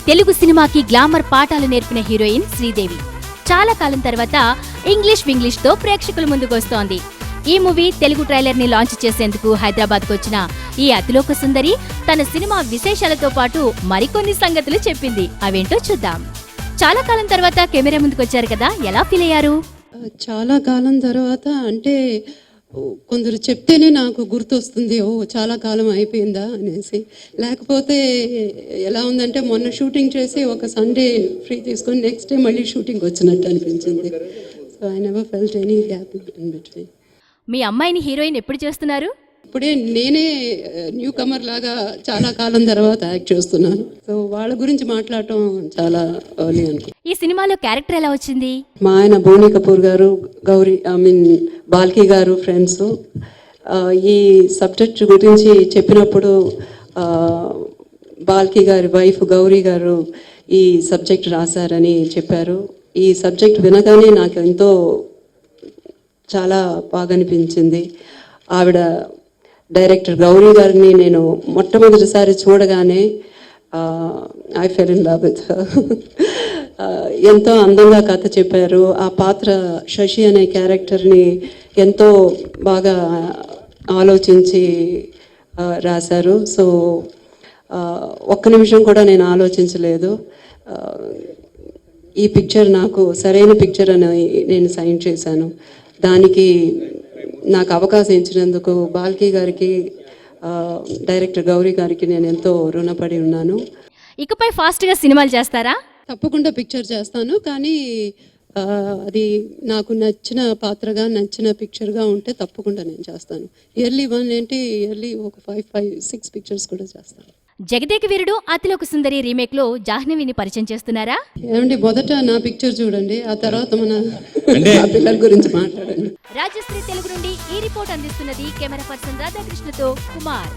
తెలుగు సినిమాకి గ్లామర్ పాఠాలు నేర్పిన హీరోయిన్ శ్రీదేవి చాలా కాలం తర్వాత ఇంగ్లీష్ తో ప్రేక్షకుల ముందుకొస్తోంది. ఈ మూవీ తెలుగు ట్రైలర్ ని లాంచ్ చేసేందుకు హైదరాబాద్కు వచ్చిన ఈ అతిలోక సుందరి తన సినిమా విశేషాలతో పాటు మరికొన్ని సంగతులు చెప్పింది. అవేంటో చూద్దాం. చాలా కాలం తర్వాత కెమెరా ముందుకొచ్చారు కదా, ఎలా ఫీల్ అయ్యారు? చాలా కాలం తర్వాత అంటే కొందరు చెప్తేనే నాకు గుర్తొస్తుంది, ఓ చాలా కాలం అయిపోయిందా అనేసి. లేకపోతే ఎలా ఉందంటే మొన్న షూటింగ్ చేసి ఒక సండే ఫ్రీ తీసుకొని నెక్స్ట్ డే మళ్ళీ షూటింగ్ వచ్చినట్టు అనిపించింది. So I never felt any gap in between. మీ అమ్మాయిని హీరోయిన్ ఎప్పుడు చేస్తున్నారు? ఇప్పుడే నేనే న్యూ కమర్ లాగా చాలా కాలం తర్వాత యాక్ట్ చేస్తున్నాను. సో వాళ్ళ గురించి మాట్లాడటం చాలా ఎర్లీ అనుకో. ఈ సినిమాలో క్యారెక్టర్ ఎలా వచ్చింది? మా ఆయన బోని కపూర్ గారు, గౌరీ బాల్కి గారు ఫ్రెండ్స్. ఈ సబ్జెక్ట్ గురించి చెప్పినప్పుడు బాల్కి గారి వైఫ్ గౌరీ గారు ఈ సబ్జెక్ట్ రాశారని చెప్పారు. ఈ సబ్జెక్ట్ వినగానే నాకు ఎంతో చాలా బాగా అనిపించింది. ఆవిడ డైరెక్టర్ గౌరీ గారిని నేను మొట్టమొదటిసారి చూడగానే I fell in love with her. ఎంతో అందంగా కథ చెప్పారు. ఆ పాత్ర శశి అనే క్యారెక్టర్ని ఎంతో బాగా ఆలోచించి రాశారు. సో ఒక్క నిమిషం కూడా నేను ఆలోచించలేదు. ఈ పిక్చర్ నాకు సరైన పిక్చర్ అని నేను సైన్ చేశాను. దానికి నాకు అవకాశం ఇచ్చినందుకు బాల్కి గారికి, డైరెక్టర్ గౌరీ గారికి నేను ఎంతో రుణపడి ఉన్నాను. ఇకపై ఫాస్ట్గా సినిమాలు చేస్తారా? తప్పకుండా పిక్చర్ చేస్తాను, కానీ అది నాకు నచ్చిన పాత్రగా నచ్చిన పిక్చర్గా ఉంటే తప్పకుండా నేను చేస్తాను. ఇయర్లీ ఒక 5-6 పిక్చర్స్ కూడా చేస్తాను. జగదేక వీరుడు అతిలోక సుందరి రీమేక్ లో జాహ్నవిని పరిచయం చేస్తున్నారా? ఏమండి, మొదట నా పిక్చర్ చూడండి, ఆ తర్వాత మన పిల్లల గురించి మాట్లాడండి. రాజశ్రీ తెలుగు నుండి ఈ రిపోర్ట్ అందిస్తున్నది కెమెరా పర్సన్ రాధాకృష్ణతో కుమార్.